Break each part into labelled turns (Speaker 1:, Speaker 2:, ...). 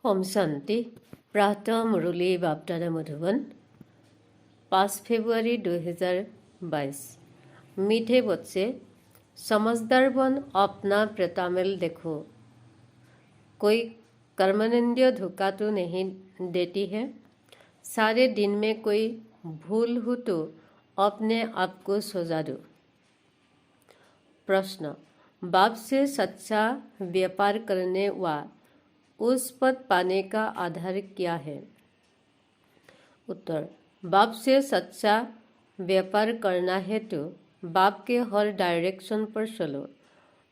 Speaker 1: ओम शांति। प्रातः मुरली बापदादा मधुबन 5 फरवरी 2022। मीठे बच्चे, समझदार बन अपना प्रतामिल देखो। कोई कर्मनिंद्य धोखा तो नहीं देती है। सारे दिन में कोई भूल हो तो अपने आप को सजा दो। प्रश्न, बाप से सच्चा व्यापार करने व उस पद पाने का आधार क्या है? उत्तर, बाप से सच्चा व्यापार करना है तो बाप के हर डायरेक्शन पर चलो।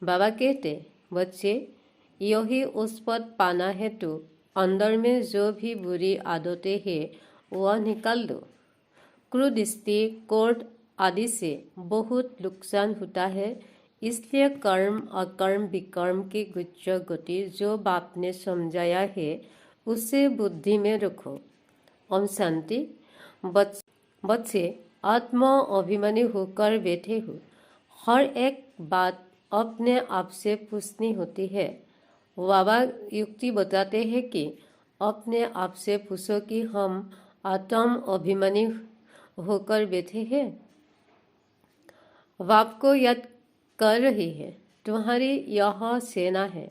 Speaker 1: बाबा कहते, बच्चे, यही उस पद पाना है तो अंदर में जो भी बुरी आदतें हैं वह निकाल दो। क्रूरदृष्टि, कोर्ट आदि से बहुत नुकसान होता है। इसलिए कर्म अकर्म विकर्म की गुच्छ गति जो बाप ने समझाया है उसे बुद्धि में रखो। ओम शांति। बच्चे आत्म अभिमानी होकर बैठे हो। हर एक बात अपने आप से पूछनी होती है। बाबा युक्ति बताते हैं कि अपने आप से पूछो कि हम आत्म अभिमानी होकर बैठे हैं। बाप को याद कर रही है। तुम्हारी यह सेना है।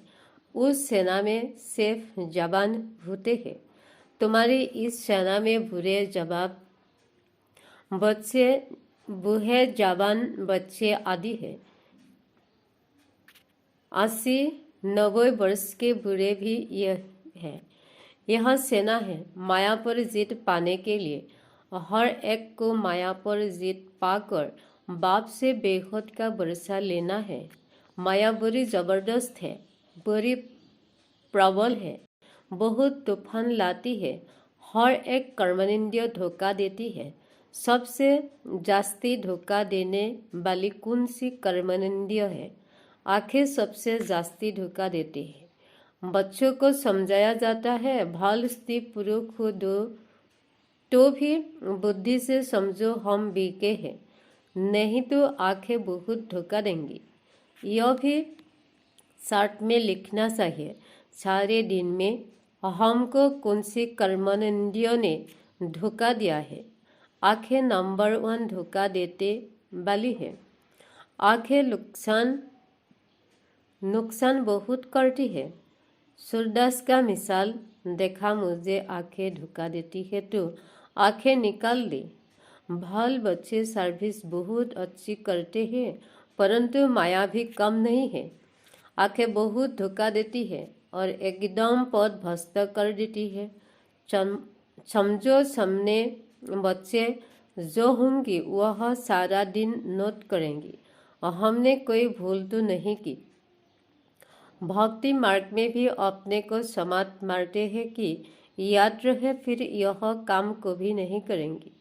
Speaker 1: उस सेना में सिर्फ जवान होते हैं। तुम्हारी इस सेना में बुरे जवान बच्चे आदि है। 80-90 वर्ष के बुरे भी यह है। यह सेना है माया पर जीत पाने के लिए। हर एक को माया पर जीत पाकर बाप से बेखौफ का भरोसा लेना है। माया बड़ी जबरदस्त है, बड़ी प्रबल है, बहुत तूफान लाती है। हर एक कर्मनिंद्य धोखा देती है। सबसे जास्ती धोखा देने वाली कौन सी कर्मनिंद्य है? आंखें सबसे जास्ती धोखा देती है। बच्चों को समझाया जाता है, भाल स्त्री पुरुष हो दो तो भी बुद्धि से समझो हम बीके हैं, नहीं तो आंखें बहुत धोखा देंगी। यह भी चार्ट में लिखना चाहिए। सारे दिन में हमको कौन सी कर्मनिंद्यों ने धोखा दिया है? आंखें नंबर 1 धोखा देते वाली है। आंखें नुकसान बहुत करती है। सूरदास का मिसाल देखा, मुझे आंखें धोखा देती है तो आंखें निकाल दी। बाल बच्चे सर्विस बहुत अच्छी करते हैं, परंतु माया भी कम नहीं है। आंखें बहुत धोखा देती है और एकदम पद भ्रष्ट कर देती है। समझो सामने बच्चे जो होंगी वह सारा दिन नोट करेंगी और हमने कोई भूल तो नहीं की। भक्ति मार्ग में भी अपने को समाप्त मारते हैं कि याद रहे, फिर यह काम को भी नहीं करेंगी।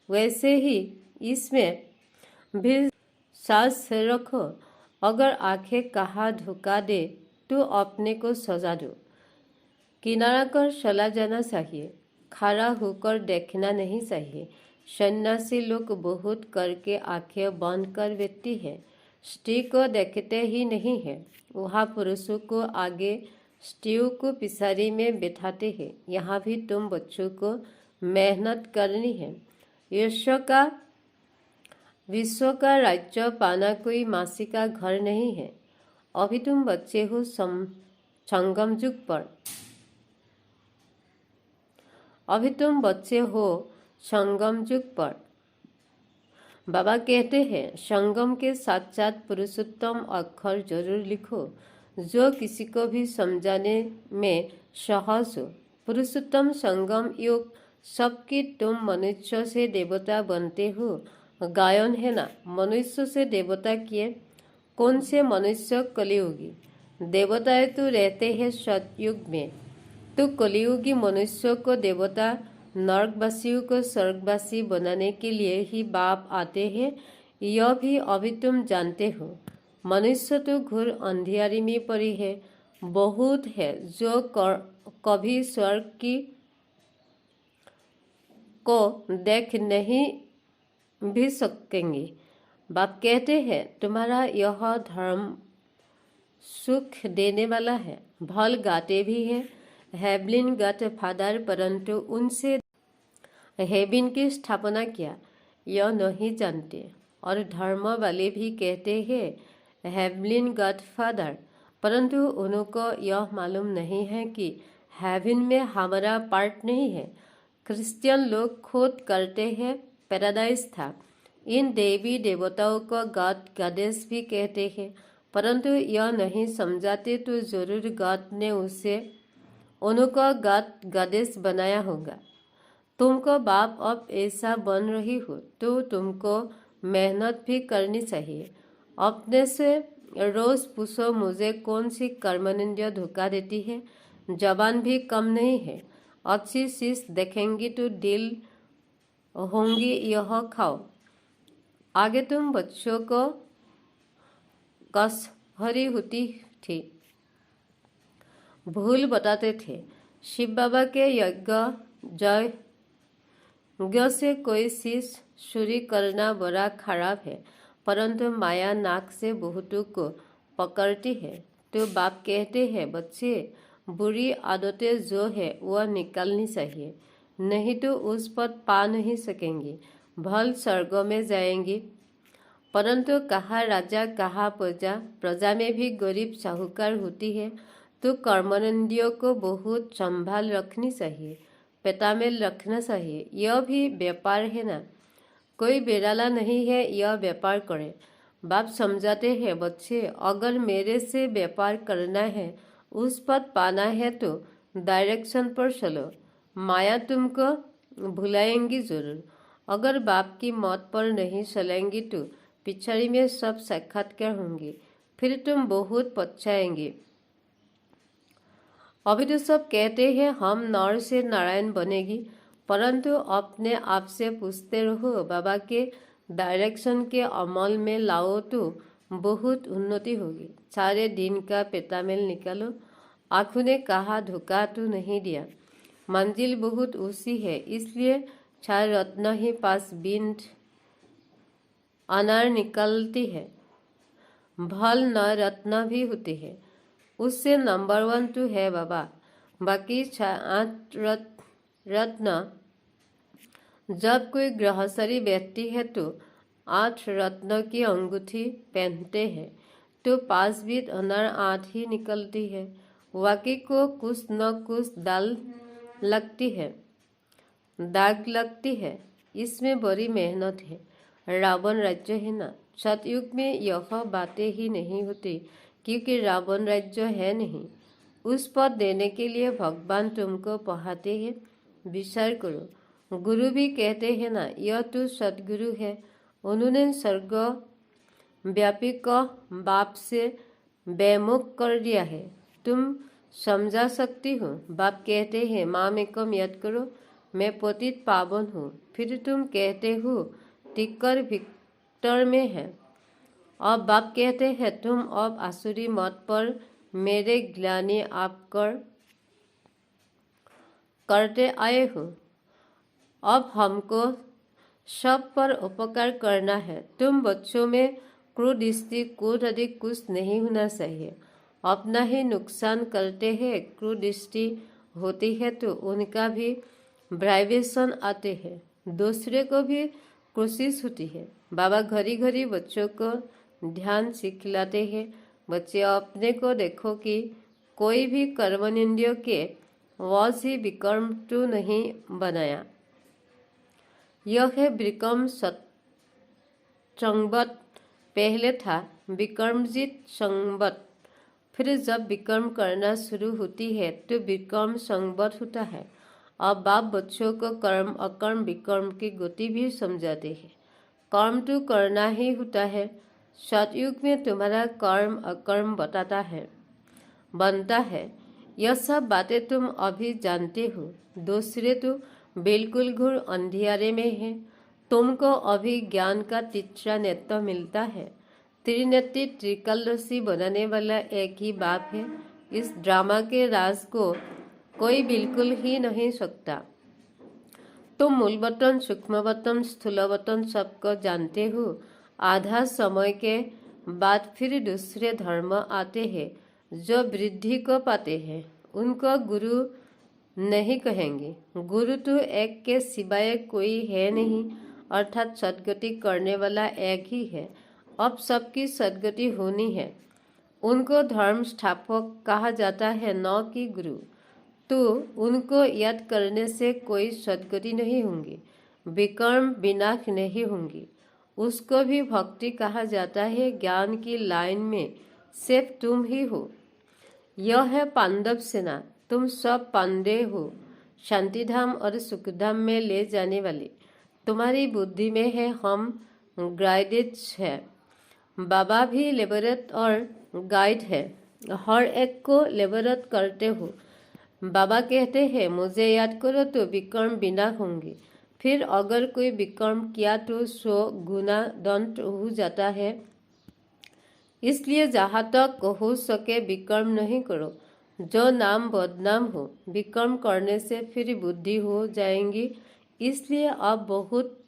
Speaker 1: वैसे ही इसमें भी सास रखो। अगर आंखें कहाँ धोखा दे तो अपने को सजा दो। किनारा कर चला जाना चाहिए, खड़ा होकर देखना नहीं चाहिए। सन्यासी लोग बहुत करके आंखें बंद कर बैठती है, स्त्री को देखते ही नहीं है। वहाँ पुरुषों को आगे, स्त्रियों को पिछाड़ी में बैठाते हैं। यहाँ भी तुम बच्चों को मेहनत करनी है। विश्व का राज्य पाना कोई मासी का घर नहीं है। अभी तुम बच्चे हो संगम युग पर। बाबा कहते हैं, संगम के साथ साथ पुरुषोत्तम अक्षर जरूर लिखो जो किसी को भी समझाने में सहज हो। पुरुषोत्तम संगम युग सबकी तुम मनुष्य से देवता बनते हो। गायन है ना, मनुष्य से देवता किए। कौन से मनुष्य? कलियुगी। देवताएं तो रहते हैं सतयुग में, तो कलियुगी मनुष्यों को देवता, नरकवासियों को स्वर्गवासी बनाने के लिए ही बाप आते हैं। यह भी अभी तुम जानते हो। मनुष्य तो घोर अंधियारी में पड़ी है। बहुत है जो कभी स्वर्ग को देख नहीं भी सकेंगे। बाप कहते हैं, तुम्हारा यह धर्म सुख देने वाला है। भल गाते भी है, हेवलिन गॉड फादर, परंतु उनसे हेवन की स्थापना किया यह नहीं जानते। और धर्म वाले भी कहते हैं हेवलिन गॉड फादर, परंतु उनको यह मालूम नहीं है कि हेवन में हमारा पार्ट नहीं है। क्रिश्चियन लोग खुद करते हैं पैराडाइज था। इन देवी देवताओं को गॉड गॉडेस भी कहते हैं, परंतु यह नहीं समझाते तो जरूर गॉड ने उसे उनको गॉड गॉडेस बनाया होगा। तुमको बाप अब ऐसा बन रही हो तो तुमको मेहनत भी करनी चाहिए। अपने से रोज पूछो मुझे कौन सी कर्मनिंद्रिय धोखा देती है। जबान भी कम नहीं है। अच्छी चीज देखेंगी तो दिल होंगी यह खाओ। आगे तुम बच्चों को कसहरी होती थी, भूल बताते थे। शिव बाबा के यज्ञ से कोई चीज चोरी करना बड़ा खराब है, परंतु माया नाक से बहुतों को पकड़ती है। तो बाप कहते हैं बच्चे, बुरी आदतें जो है वह निकालनी चाहिए, नहीं तो उस पद पा नहीं सकेंगी, भल स्वर्ग में जाएंगी। परंतु कहाँ राजा कहाँ प्रजा, प्रजा में भी गरीब साहूकार होती है, तो कर्मेंद्रियों को बहुत संभाल रखनी चाहिए, पेतामेल रखना चाहिए। यह भी व्यापार है ना, कोई बेराला नहीं है यह व्यापार करे। बाप समझाते हैं बच्चे, अगर मेरे से व्यापार करना है, उस पद पाना है तो डायरेक्शन पर चलो, माया तुमको भुलाएंगी जरूर। अगर बाप की मौत पर नहीं चलेंगी तो पिछड़ी में सब साक्षात्कार होंगे, फिर तुम बहुत पछताएंगे। अभी तो सब कहते हैं हम नर से नारायण बनेगी, परंतु अपने आप से पूछते रहो बाबा के डायरेक्शन के अमल में लाओ तो बहुत उन्नति होगी। सारे दिन का पेतामेल निकालो। आँखों ने कहा धोखा तो नहीं दिया, मंजिल बहुत ऊंची है, इसलिए 4 रत्न ही 5 बिंद अनार निकलती है। भल 9 रत्न भी होते हैं, उससे नंबर 1 तो है बाबा, बाकी 8 रत्न। जब कोई गृहस्थी बैठती है तो 8 रत्न की अंगूठी पहनते हैं, तो 5 बिंद अनार 8 ही निकलती है। वाकई को कुछ न कुछ दाग लगती है, इसमें बड़ी मेहनत है। रावण राज्य है ना, सतयुग में यह बातें ही नहीं होती, क्योंकि रावण राज्य है नहीं। उस पद देने के लिए भगवान तुमको पढ़ाते हैं, विचार करो। गुरु भी कहते हैं ना, यह तो सदगुरु है, उन्होंने स्वर्ग व्यापी को बाप से बेमुख कर दिया है, तुम समझा सकती हो। बाप कहते हैं माम एकम याद करो, मैं पतित पावन हूँ, फिर तुम कहते हो टिक्कर विक्टर में है। अब बाप कहते हैं तुम अब आसुरी मत पर मेरे ग्लानि आप करते आए हो। अब हमको सब पर उपकार करना है। तुम बच्चों में क्रूरदृष्टि क्रोध आदि कुछ नहीं होना चाहिए, अपना ही नुकसान करते हैं। क्रूरदृष्टि होती है तो उनका भी वाइब्रेशन आते हैं, दूसरे को भी कोशिश होती है। बाबा घड़ी घड़ी बच्चों को ध्यान सिखलाते हैं। बच्चे अपने को देखो कि कोई भी कर्मेंद्रियों के वश ही विक्रम तो नहीं बनाया। यह है विक्रम संवत, पहले था विक्रमजीत संवत, फिर जब विक्रम करना शुरू होती है तो विक्रम संवत होता है। अब बाप बच्चों को कर्म अकर्म विक्रम की गति भी समझाते हैं। कर्म तो करना ही होता है। सतयुग में तुम्हारा कर्म अकर्म बनता है। यह सब बातें तुम अभी जानते हो, दूसरे तो बिल्कुल घोर अंधियारे में है। तुमको अभी ज्ञान का तीसरा नेत्र मिलता है। त्रिनेत्री त्रिकालदर्शी बनाने वाला एक ही बाप है। इस ड्रामा के राज को कोई बिल्कुल ही नहीं सकता। तुम मूलवतन सूक्ष्मवतन स्थूलवतन सबको जानते हो। आधा समय के बाद फिर दूसरे धर्म आते हैं जो वृद्धि को पाते हैं, उनको गुरु नहीं कहेंगे। गुरु तो एक के सिवाय कोई है नहीं, अर्थात सदगति करने वाला एक ही है। अब सबकी सदगति होनी है। उनको धर्म स्थापक कहा जाता है, न कि गुरु। तो उनको याद करने से कोई सदगति नहीं होंगी, विकर्म विनाश नहीं होंगी। उसको भी भक्ति कहा जाता है। ज्ञान की लाइन में सिर्फ तुम ही हो। यह है पांडव सेना, तुम सब पांडे हो। शांतिधाम और सुखधाम में ले जाने वाले तुम्हारी बुद्धि में है, हम गाइडेड है। बाबा भी लेबरेट और गाइड है, हर एक को लेबरेट करते हो। बाबा कहते हैं, मुझे याद करो तो विकर्म विनाश होंगे। फिर अगर कोई विकर्म किया तो 100 गुना दंड हो जाता है। इसलिए जहाँ तक हो सके विकर्म नहीं करो, जो नाम बदनाम हो। विकर्म करने से फिर बुद्धि हो जाएंगी। इसलिए आप बहुत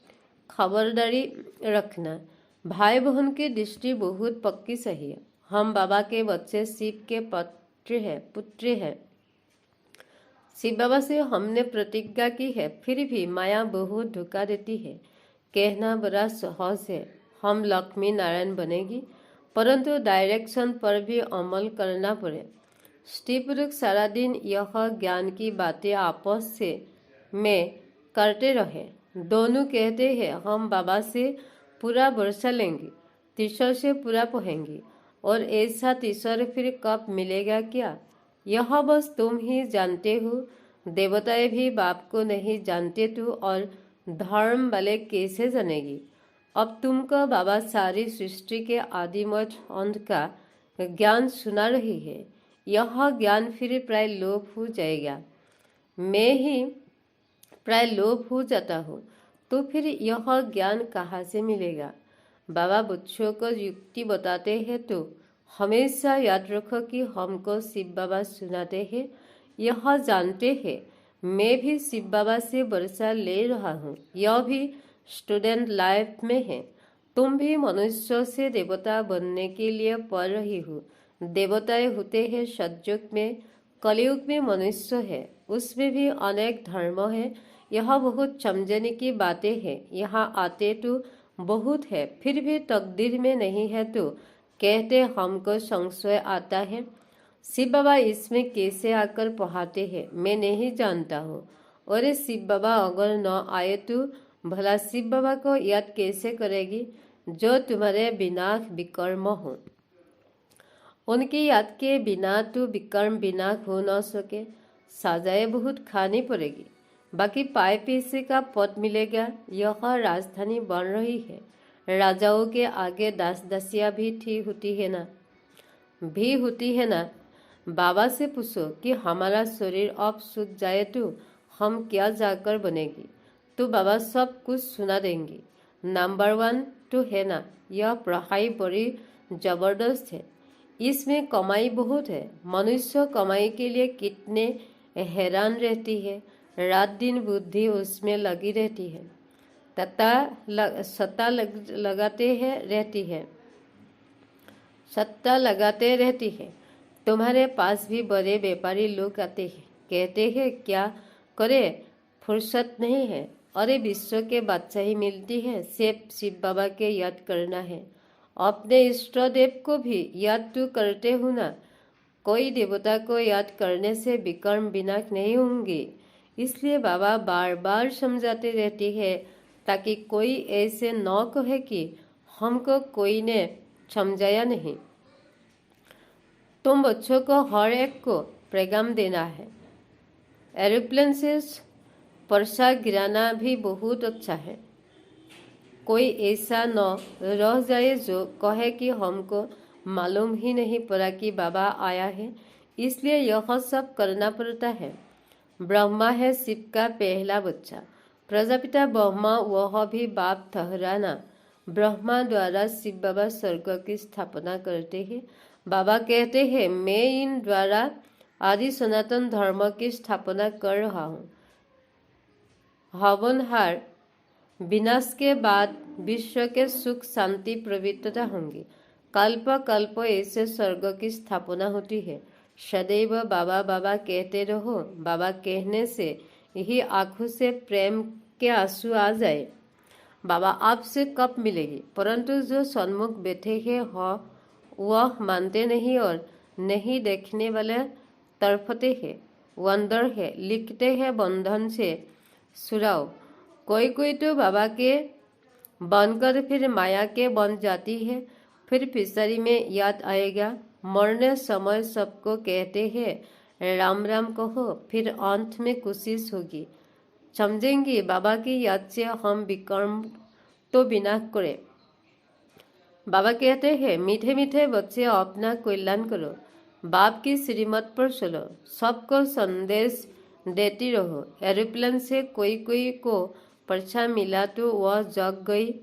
Speaker 1: खबरदारी रखना। भाई बहन की दृष्टि बहुत पक्की सही है। हम बाबा के बच्चे, शिव के पुत्र है। शिव बाबा से हमने प्रतिज्ञा की है, फिर भी माया बहुत धोखा देती है। कहना बड़ा सहज है, हम लक्ष्मी नारायण बनेगी, परंतु डायरेक्शन पर भी अमल करना पड़े। स्त्री पुरुष सारा दिन यह ज्ञान की बातें आपस में करते रहे। दोनों कहते हैं, हम बाबा से पूरा वर्षा लेंगे, तीसर से पूरा पढ़ेंगे, और ऐसा तीसर फिर कब मिलेगा क्या? यह बस तुम ही जानते हो। देवताएं भी बाप को नहीं जानते तो और धर्म वाले कैसे जानेगी? अब तुमको बाबा सारी सृष्टि के आदिमय अंत का ज्ञान सुना रही है। यह ज्ञान फिर प्राय लोप हो जाएगा। मैं ही प्राय लोप हो जाता हूँ, तो फिर यह ज्ञान कहाँ से मिलेगा? बाबा बच्चों को युक्ति बताते हैं तो हमेशा याद रखो कि हमको शिव बाबा सुनाते हैं। यह जानते हैं मैं भी शिव बाबा से वर्षा ले रहा हूँ। यह भी स्टूडेंट लाइफ में है। तुम भी मनुष्य से देवता बनने के लिए पढ़ रही हो। देवताएं होते हैं सतयुग में, कलयुग में मनुष्य है, उसमें भी अनेक धर्म है। यह बहुत समझने की बातें हैं। यहाँ आते तो बहुत है, फिर भी तकदीर में नहीं है तो कहते हमको संशय आता है। शिव बाबा इसमें कैसे आकर पढ़ाते हैं मैं नहीं जानता हूँ। और शिव बाबा अगर न आए तो भला शिव बाबा को याद कैसे करेगी जो तुम्हारे बिना विकर्म हो? उनकी याद के बिना तो विकर्म बिना हो न सके। सजाएं बहुत खानी पड़ेगी, बाकी पाए पैसे का पद मिलेगा। यह राजधानी बन रही है। राजाओं के आगे दास दासियां भी होती है ना। बाबा से पूछो कि हमारा शरीर अब सूख जाए तो हम क्या जाकर बनेगी, तो बाबा सब कुछ सुना देंगे। नंबर 1 तो है ना, यह पढ़ाई बड़ी जबरदस्त है। इसमें कमाई बहुत है। मनुष्य कमाई के लिए कितने हैरान रहती है। रात दिन बुद्धि उसमें लगी रहती है, सत्ता लगाते रहती है। तुम्हारे पास भी बड़े व्यापारी लोग आते हैं, कहते हैं क्या करे, फुर्सत नहीं है। अरे विश्व के बादशाही मिलती है, सिर्फ शिव बाबा के याद करना है। अपने इष्ट देव को भी याद तो करते हो ना। कोई देवता को याद करने से विकर्म विनाश नहीं होंगे। इसलिए बाबा बार बार समझाते रहते हैं, ताकि कोई ऐसे न कहे कि हमको कोई ने समझाया नहीं। तुम बच्चों को हर एक को पैगाम देना है। एरोप्लेन से परसा गिराना भी बहुत अच्छा है। कोई ऐसा न रह जाए जो कहे कि हमको मालूम ही नहीं पड़ा कि बाबा आया है, इसलिए यह सब करना पड़ता है। ब्रह्मा है शिव का पहला बच्चा। प्रजापिता ब्रह्मा वह भी बाप ठहराना। ब्रह्मा द्वारा शिव बाबा स्वर्ग की स्थापना करते हैं। बाबा कहते हैं मैं इन द्वारा आदि सनातन धर्म की स्थापना कर रहा हूँ। हवनहार विनाश के बाद विश्व के सुख शांति पवित्रता होंगी। कल्प कल्प ऐसे स्वर्ग की स्थापना होती है। सदैव बाबा बाबा कहते रहो। बाबा कहने से ही आंखों से प्रेम के आंसू आ जाए। बाबा आपसे कब मिलेगी, परंतु जो सन्मुख बैठे हैं वह मानते नहीं और नहीं देखने वाले तड़पते हैं। वंदर है, लिखते हैं बंधन से छुड़ाओ। कोई कोई तो बाबा के बनकर फिर माया के बन जाती है। फिर फिसरी में याद आएगा। मरने समय सबको कहते हैं राम राम कहो, फिर अंत में कोशिश होगी। समझेंगे बाबा की याद से हम विकर्म तो विनाश करे। बाबा कहते हैं मीठे मीठे बच्चे अपना कल्याण करो, बाप की श्रीमत पर चलो, सबको संदेश देती रहो। एरोप्लेन से कोई को पर्चा मिला तो वह जग गई।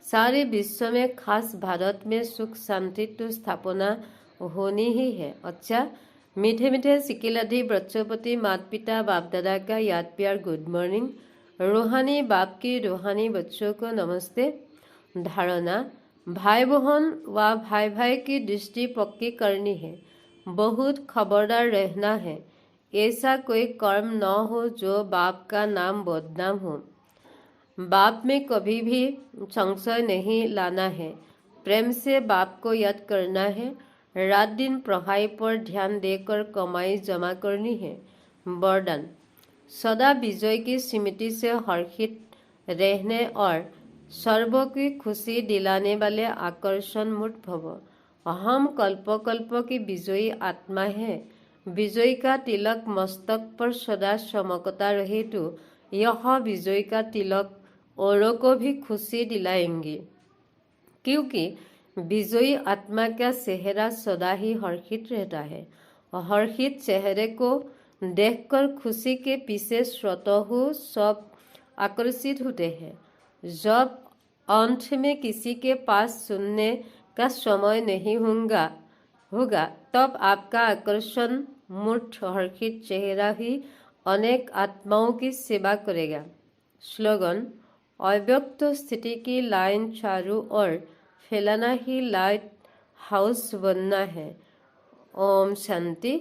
Speaker 1: सारे विश्व में खास भारत में सुख शांति तो स्थापना होनी ही है। अच्छा, मीठे मीठे सिकिलाधि बच्चोपति माता पिता बाप दादा का याद प्यार गुड मॉर्निंग। रूहानी बाप की रूहानी बच्चों को नमस्ते। धारणा, भाई बहन व भाई भाई की दृष्टि पक्की करनी है। बहुत खबरदार रहना है, ऐसा कोई कर्म न हो जो बाप का नाम बदनाम हो। बाप में कभी भी संशय नहीं लाना है। प्रेम से बाप को याद करना है। रात दिन पढ़ाई पर ध्यान देकर कमाई जमा करनी है। वरदान, सदा विजय की स्मृति से हर्षित रहने और सर्व की खुशी दिलाने वाले आकर्षण मूर्त भव। हम कल्प कल्प की विजयी आत्मा है। विजय का तिलक मस्तक पर सदा चमकता रहे तो यह विजय का तिलक औरों को भी खुशी दिलाएंगे, क्योंकि विजयी आत्मा का चेहरा सदा ही हर्षित रहता है। हर्षित चेहरे को देखकर खुशी के पीछे स्वतः सब आकर्षित होते हैं। जब अंत में किसी के पास सुनने का समय नहीं होगा तब आपका आकर्षण मूर्त हर्षित चेहरा ही अनेक आत्माओं की सेवा करेगा। स्लोगन, अव्यक्त स्थिति की लाइन चारों ओर फैलाना ही लाइट हाउस बनना है। ओम शांति।